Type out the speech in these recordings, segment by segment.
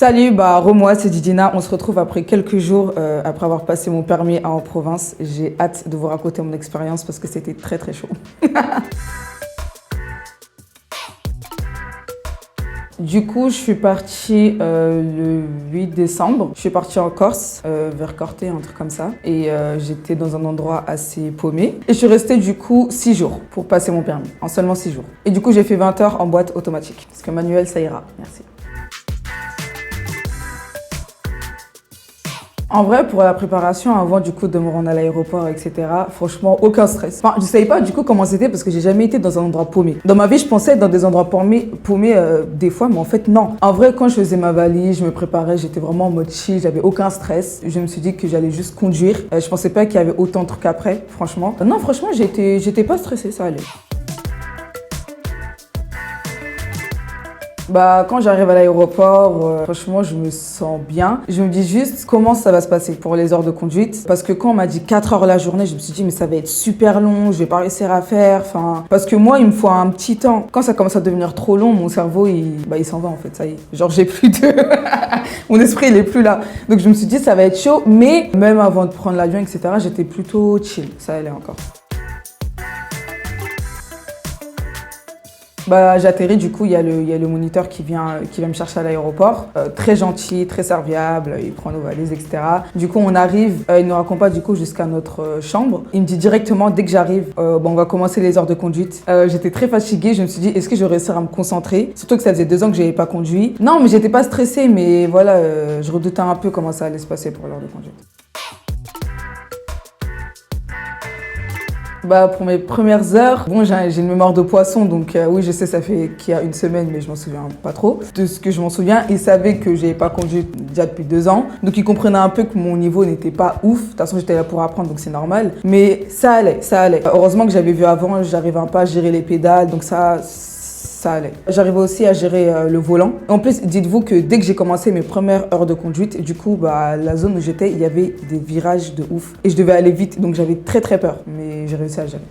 Salut, Romois, c'est Didina. On se retrouve après quelques jours, après avoir passé mon permis en province. J'ai hâte de vous raconter mon expérience parce que c'était très très chaud. Du coup, je suis partie le 8 décembre. Je suis partie en Corse, vers Corté, un truc comme ça. Et j'étais dans un endroit assez paumé. Et je suis restée du coup 6 jours pour passer mon permis, en seulement 6 jours. Et du coup, j'ai fait 20 heures en boîte automatique. Parce que manuel, ça ira. Merci. En vrai, pour la préparation, avant du coup de me rendre à l'aéroport, etc., franchement, aucun stress. Enfin, je savais pas du coup comment c'était parce que j'ai jamais été dans un endroit paumé. Dans ma vie, je pensais être dans des endroits paumés des fois, mais en fait, non. En vrai, quand je faisais ma valise, je me préparais, j'étais vraiment en mode chill, j'avais aucun stress. Je me suis dit que j'allais juste conduire. Je pensais pas qu'il y avait autant de trucs après, franchement. Non, franchement, j'étais pas stressée, ça allait. Quand j'arrive à l'aéroport, franchement, je me sens bien. Je me dis juste comment ça va se passer pour les heures de conduite. Parce que quand on m'a dit 4 heures la journée, je me suis dit, mais ça va être super long, je vais pas réussir à faire. Parce que moi, il me faut un petit temps. Quand ça commence à devenir trop long, mon cerveau, il s'en va en fait, ça y est. Genre, j'ai plus de... Mon esprit, il est plus là. Donc, je me suis dit, ça va être chaud. Mais même avant de prendre l'avion, etc., j'étais plutôt chill. Ça allait encore. J'atterris, du coup, il y a le moniteur qui vient me chercher à l'aéroport. Très gentil, très serviable, il prend nos valises, etc. Du coup, on arrive, il nous raccompagne du coup jusqu'à notre chambre. Il me dit directement, dès que j'arrive, on va commencer les heures de conduite. J'étais très fatiguée, je me suis dit, est-ce que je vais réussir à me concentrer? Surtout que ça faisait 2 ans que je n'avais pas conduit. Non, mais j'étais pas stressée, mais voilà, je redoutais un peu comment ça allait se passer pour l'heure de conduite. Pour mes premières heures, j'ai une mémoire de poisson, donc oui, je sais, ça fait qu'il y a une semaine, mais je m'en souviens pas trop. De ce que je m'en souviens, ils savaient que j'avais pas conduit déjà depuis 2 ans, donc ils comprenaient un peu que mon niveau n'était pas ouf. De toute façon, j'étais là pour apprendre, donc c'est normal. Mais ça allait, ça allait. Heureusement que j'avais vu avant, j'arrivais un peu à gérer les pédales, donc ça allait. J'arrivais aussi à gérer le volant. En plus, dites-vous que dès que j'ai commencé mes premières heures de conduite, du coup, la zone où j'étais, il y avait des virages de ouf. Et je devais aller vite, donc j'avais très très peur. Mais j'ai réussi à gérer.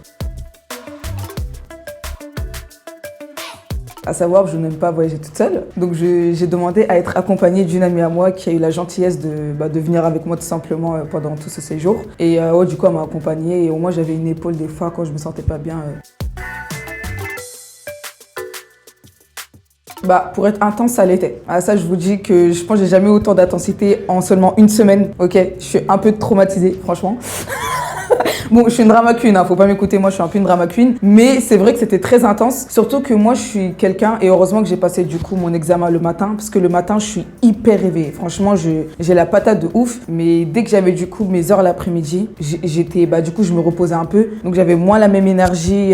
À savoir, je n'aime pas voyager toute seule. Donc j'ai demandé à être accompagnée d'une amie à moi qui a eu la gentillesse de venir avec moi tout simplement pendant tout ce séjour. Et du coup, elle m'a accompagnée et au moins j'avais une épaule des fois quand je me sentais pas bien. Pour être intense, ça l'était. Ça, je vous dis que je pense que j'ai jamais eu autant d'intensité en seulement une semaine. Ok, je suis un peu traumatisée, franchement. Bon, je suis une drama queen, faut pas m'écouter, moi je suis un peu une drama queen. Mais c'est vrai que c'était très intense. Surtout que moi je suis quelqu'un, et heureusement que j'ai passé du coup mon examen le matin, parce que le matin je suis hyper réveillée. Franchement, j'ai la patate de ouf. Mais dès que j'avais du coup mes heures l'après-midi, du coup je me reposais un peu. Donc j'avais moins la même énergie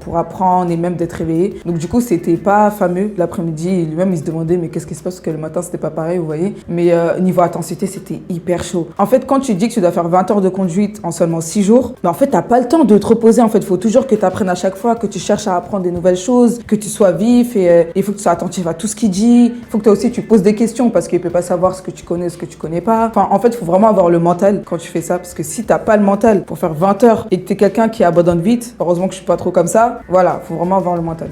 pour apprendre et même d'être réveillée. Donc du coup c'était pas fameux l'après-midi. Lui-même il se demandait mais qu'est-ce qui se passe, parce que le matin c'était pas pareil, vous voyez. Mais niveau intensité c'était hyper chaud. En fait, quand tu dis que tu dois faire 20 heures de conduite en seulement 6 jours, mais en fait, t'as pas le temps de te reposer. En fait, il faut toujours que tu apprennes à chaque fois, que tu cherches à apprendre des nouvelles choses, que tu sois vif et il faut que tu sois attentif à tout ce qu'il dit. Il faut que toi aussi, tu poses des questions parce qu'il peut pas savoir ce que tu connais, ce que tu connais pas. En fait, il faut vraiment avoir le mental quand tu fais ça, parce que si t'as pas le mental pour faire 20 heures et que t'es quelqu'un qui abandonne vite, heureusement que je suis pas trop comme ça, voilà, faut vraiment avoir le mental.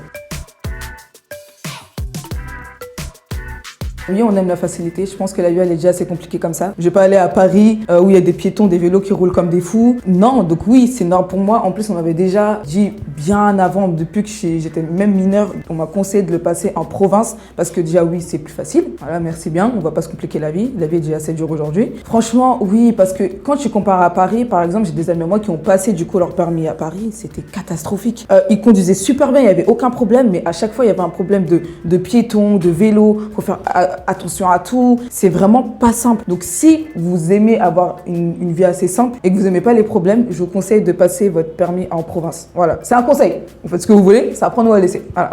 Oui, on aime la facilité. Je pense que la vie, elle est déjà assez compliquée comme ça. Je vais pas aller à Paris où il y a des piétons, des vélos qui roulent comme des fous. Non, donc oui, c'est normal pour moi. En plus, on m'avait déjà dit bien avant, depuis que j'étais même mineure, on m'a conseillé de le passer en province parce que déjà, oui, c'est plus facile. Voilà, merci bien. On va pas se compliquer la vie. La vie est déjà assez dure aujourd'hui. Franchement, oui, parce que quand tu compares à Paris, par exemple, j'ai des amis à moi qui ont passé du coup leur permis à Paris. C'était catastrophique. Ils conduisaient super bien, il y avait aucun problème, mais à chaque fois, il y avait un problème de piétons, de vélos. Faut faire attention à tout, c'est vraiment pas simple. Donc si vous aimez avoir une vie assez simple et que vous aimez pas les problèmes, je vous conseille de passer votre permis en province. Voilà, c'est un conseil. Vous faites ce que vous voulez, ça apprend ou à laisser. Voilà.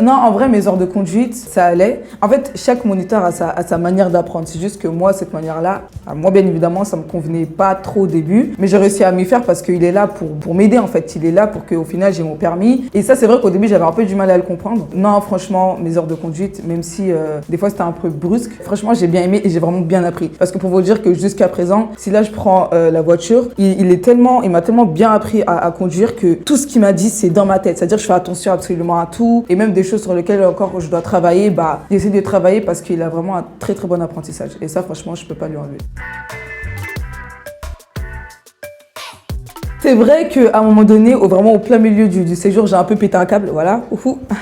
Non, en vrai, mes heures de conduite, ça allait. En fait, chaque moniteur a sa manière d'apprendre. C'est juste que moi, cette manière-là, moi, bien évidemment, ça me convenait pas trop au début. Mais j'ai réussi à m'y faire parce qu'il est là pour m'aider, en fait. Il est là pour qu'au final, j'ai mon permis. Et ça, c'est vrai qu'au début, j'avais un peu du mal à le comprendre. Non, franchement, mes heures de conduite, même si des fois, c'était un peu brusque, franchement, j'ai bien aimé et j'ai vraiment bien appris. Parce que pour vous dire que jusqu'à présent, si là, je prends la voiture, il m'a tellement bien appris à conduire que tout ce qu'il m'a dit, c'est dans ma tête. C'est-à-dire que je fais attention absolument à tout. Et même des choses sur lesquelles encore je dois travailler, bah, j'essaie de travailler parce qu'il a vraiment un très très bon apprentissage. Et ça, franchement, je peux pas lui enlever. C'est vrai qu'à un moment donné, vraiment au plein milieu du séjour, j'ai un peu pété un câble, voilà,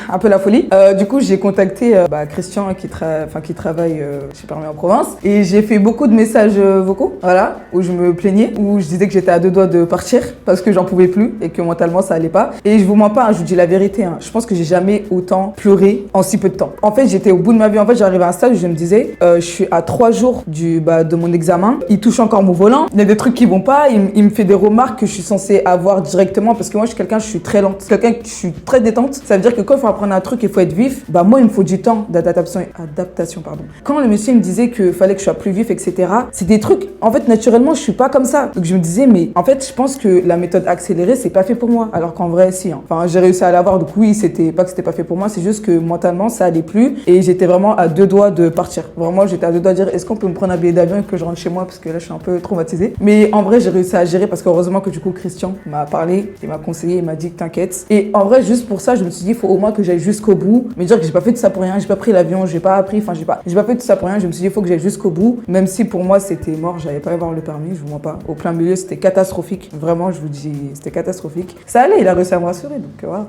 un peu la folie. Du coup, j'ai contacté Christian qui travaille chez Permis en province et j'ai fait beaucoup de messages vocaux, voilà, où je me plaignais, où je disais que j'étais à deux doigts de partir parce que j'en pouvais plus et que mentalement ça allait pas. Et je vous mens pas, hein, je vous dis la vérité, hein, je pense que j'ai jamais autant pleuré en si peu de temps. En fait, j'étais au bout de ma vie. En fait, j'arrivais à un stade où je me disais, je suis à 3 jours de mon examen, il touche encore mon volant, il y a des trucs qui vont pas, il me fait des remarques que je suis censée avoir directement parce que moi je suis très lente, je suis très détente. Ça veut dire que quand il faut apprendre un truc, il faut être vif. Bah moi il me faut du temps d'adaptation pardon. Quand le monsieur me disait qu'il fallait que je sois plus vif, etc. C'est des trucs. En fait naturellement je suis pas comme ça. Donc je me disais mais en fait je pense que la méthode accélérée c'est pas fait pour moi. Alors qu'en vrai si. Hein. Enfin j'ai réussi à l'avoir. Donc oui c'était pas que c'était pas fait pour moi, c'est juste que mentalement ça allait plus et j'étais vraiment à deux doigts de partir. Vraiment j'étais à deux doigts de dire est-ce qu'on peut me prendre un billet d'avion et que je rentre chez moi parce que là je suis un peu traumatisée. Mais en vrai j'ai réussi à gérer parce qu'heureusement que du coup Christian m'a parlé, il m'a conseillé, il m'a dit que t'inquiète. Et en vrai, juste pour ça, je me suis dit, il faut au moins que j'aille jusqu'au bout. Me dire que j'ai pas fait tout ça pour rien, j'ai pas pris l'avion, j'ai pas fait tout ça pour rien. Je me suis dit, il faut que j'aille jusqu'au bout. Même si pour moi, c'était mort, j'allais pas avoir le permis, je vous mens pas. Au plein milieu, c'était catastrophique. Vraiment, je vous dis, c'était catastrophique. Ça allait, il a réussi à me rassurer, donc voilà.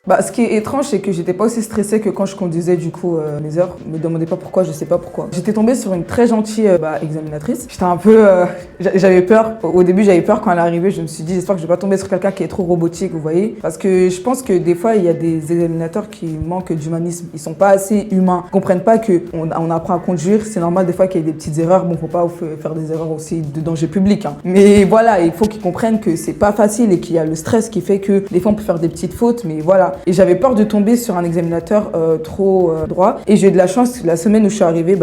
Bah, ce qui est étrange, c'est que j'étais pas aussi stressée que quand je conduisais du coup mes heures. Me demandez pas pourquoi, je sais pas pourquoi. J'étais tombée sur une très gentille examinatrice. J'étais un peu, j'avais peur. Au début, j'avais peur quand elle est arrivée. Je me suis dit, j'espère que je vais pas tomber sur quelqu'un qui est trop robotique, vous voyez. Parce que je pense que des fois, il y a des examinateurs qui manquent d'humanisme. Ils sont pas assez humains. Ils comprennent pas que on apprend à conduire. C'est normal des fois qu'il y ait des petites erreurs. Bon, faut pas faire des erreurs aussi de danger public. Hein. Mais voilà, il faut qu'ils comprennent que c'est pas facile et qu'il y a le stress qui fait que des fois on peut faire des petites fautes. Mais voilà. Et j'avais peur de tomber sur un examinateur trop droit. Et j'ai eu de la chance, la semaine où je suis arrivée,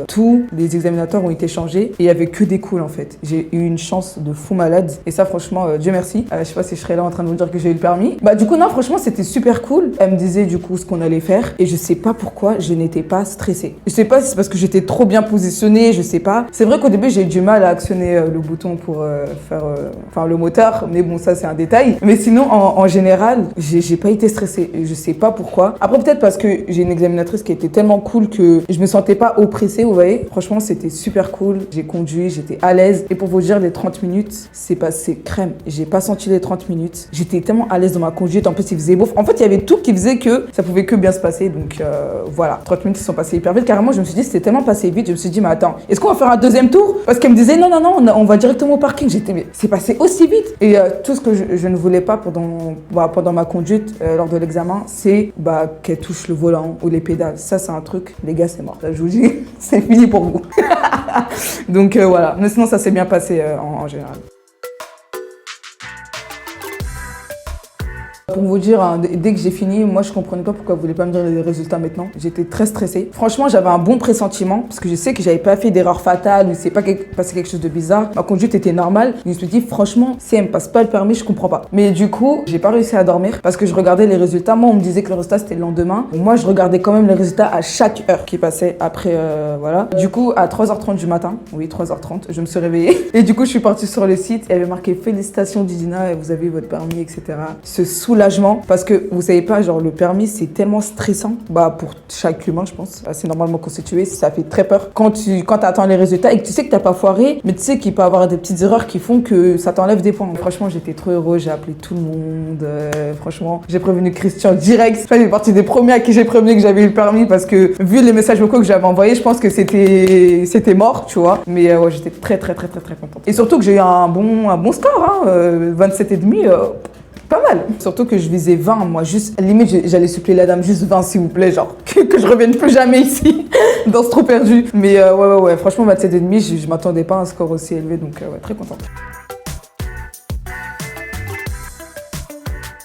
tous les examinateurs ont été changés. Et il y avait que des cools en fait. J'ai eu une chance de fou malade. Et ça, franchement, Dieu merci. Je sais pas si je serais là en train de vous dire que j'ai eu le permis. Du coup, non, franchement, c'était super cool. Elle me disait du coup ce qu'on allait faire. Et je sais pas pourquoi je n'étais pas stressée. Je sais pas si c'est parce que j'étais trop bien positionnée, je sais pas. C'est vrai qu'au début, j'ai eu du mal à actionner le bouton pour faire le moteur. Mais bon, ça, c'est un détail. Mais sinon, en général, j'ai pas été stressée. Je sais pas pourquoi. Après, peut-être parce que j'ai une examinatrice qui était tellement cool que je me sentais pas oppressée, vous voyez. Franchement, c'était super cool. J'ai conduit, j'étais à l'aise. Et pour vous dire, les 30 minutes, c'est passé crème. J'ai pas senti les 30 minutes. J'étais tellement à l'aise dans ma conduite. En plus, il faisait beau. En fait, il y avait tout qui faisait que ça pouvait que bien se passer. Donc voilà. 30 minutes, ils sont passées hyper vite. Carrément, je me suis dit, c'était tellement passé vite. Je me suis dit, mais attends, est-ce qu'on va faire un deuxième tour? Parce qu'elle me disait, non, on va directement au parking. J'étais, mais c'est passé aussi vite. Et tout ce que je ne voulais pas pendant ma conduite, lors de l'examen, c'est qu'elle touche le volant ou les pédales. Ça, c'est un truc, les gars, c'est mort. Là, je vous dis, c'est fini pour vous. Donc voilà. Mais sinon, ça s'est bien passé en général. Pour vous dire, hein, dès que j'ai fini, moi je comprenais pas pourquoi vous voulez pas me dire les résultats maintenant. J'étais très stressée. Franchement, j'avais un bon pressentiment parce que je sais que j'avais pas fait d'erreur fatale ou il s'est pas passé quelque chose de bizarre. Ma conduite était normale. Je me suis dit, franchement, si elle me passe pas le permis, je comprends pas. Mais du coup, j'ai pas réussi à dormir parce que je regardais les résultats. Moi, on me disait que le résultat c'était le lendemain. Moi, je regardais quand même les résultats à chaque heure qui passait après, voilà. Du coup, à 3h30 du matin, oui, 3h30, je me suis réveillée. Et du coup, je suis partie sur le site. Il y avait marqué félicitations Didina, vous avez eu votre permis, etc. Ce soulagement. Parce que vous savez pas, genre le permis c'est tellement stressant pour chaque humain, je pense, assez normalement constitué, ça fait très peur quand t'attends les résultats et que tu sais que t'as pas foiré, mais tu sais qu'il peut y avoir des petites erreurs qui font que ça t'enlève des points. Franchement, j'étais trop heureux, j'ai appelé tout le monde, franchement, j'ai prévenu Christian direct. Je fais partie des premiers à qui j'ai prévenu que j'avais eu le permis parce que vu les messages vocaux que j'avais envoyés, je pense que c'était mort, tu vois. Mais ouais, j'étais très contente. Et surtout que j'ai eu un bon score, hein, 27,5. Pas mal. Surtout que je visais 20, moi, juste, limite, j'allais supplier la dame, juste 20, s'il vous plaît, genre, que je revienne plus jamais ici, dans ce trou perdu. Mais ouais, franchement, 27,5, je m'attendais pas à un score aussi élevé, donc ouais, très contente.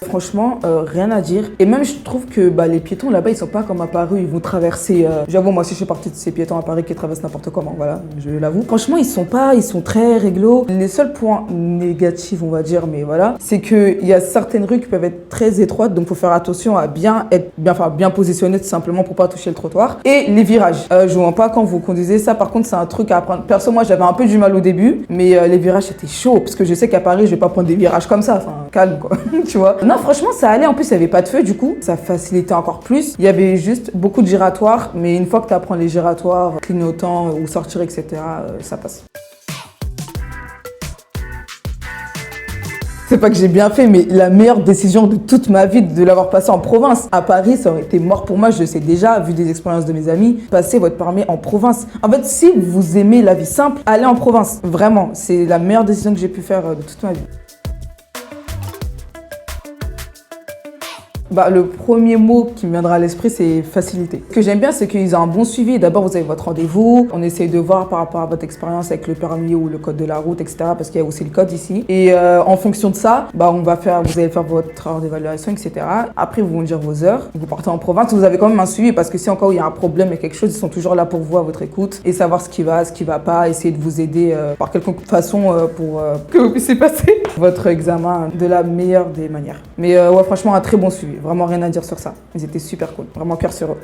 Franchement, rien à dire. Et même, je trouve que les piétons là-bas, ils sont pas comme à Paris, ils vont traverser. J'avoue, moi aussi, je fais partie de ces piétons à Paris qui traversent n'importe comment, voilà, je l'avoue. Franchement, ils sont très réglo. Les seuls points négatifs, on va dire, mais voilà, c'est qu'il y a certaines rues qui peuvent être très étroites, donc faut faire attention à bien positionner tout simplement pour pas toucher le trottoir. Et les virages. Je vois pas quand vous conduisez ça, par contre, c'est un truc à apprendre. Perso, moi, j'avais un peu du mal au début, mais les virages, c'était chaud, parce que je sais qu'à Paris, je vais pas prendre des virages comme ça, enfin, calme, quoi, tu vois. Non, franchement, ça allait. En plus, il y avait pas de feu, du coup, ça facilitait encore plus. Il y avait juste beaucoup de giratoires, mais une fois que tu apprends les giratoires, clignotants ou sortir, etc., ça passe. C'est pas que j'ai bien fait, mais la meilleure décision de toute ma vie de l'avoir passé en province. À Paris, ça aurait été mort pour moi, je le sais déjà, vu des expériences de mes amis. Passez votre permis en province. En fait, si vous aimez la vie simple, allez en province. Vraiment, c'est la meilleure décision que j'ai pu faire de toute ma vie. Le premier mot qui me viendra à l'esprit, c'est facilité. Ce que j'aime bien, c'est qu'ils ont un bon suivi. D'abord, vous avez votre rendez-vous. On essaye de voir par rapport à votre expérience avec le permis ou le code de la route, etc. Parce qu'il y a aussi le code ici. Et en fonction de ça, vous allez faire votre heure d'évaluation, etc. Après, ils vont dire vos heures. Vous partez en province. Vous avez quand même un suivi parce que si encore il y a un problème et quelque chose, ils sont toujours là pour vous à votre écoute et savoir ce qui va pas, essayer de vous aider par quelconque façon pour que vous puissiez passer votre examen de la meilleure des manières. Mais ouais, franchement, un très bon suivi. Vraiment rien à dire sur ça. Ils étaient super cool. Vraiment cœur sur eux.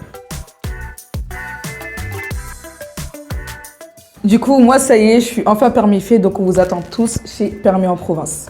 Du coup, moi, ça y est, je suis enfin permis fait. Donc, on vous attend tous chez Permis en province.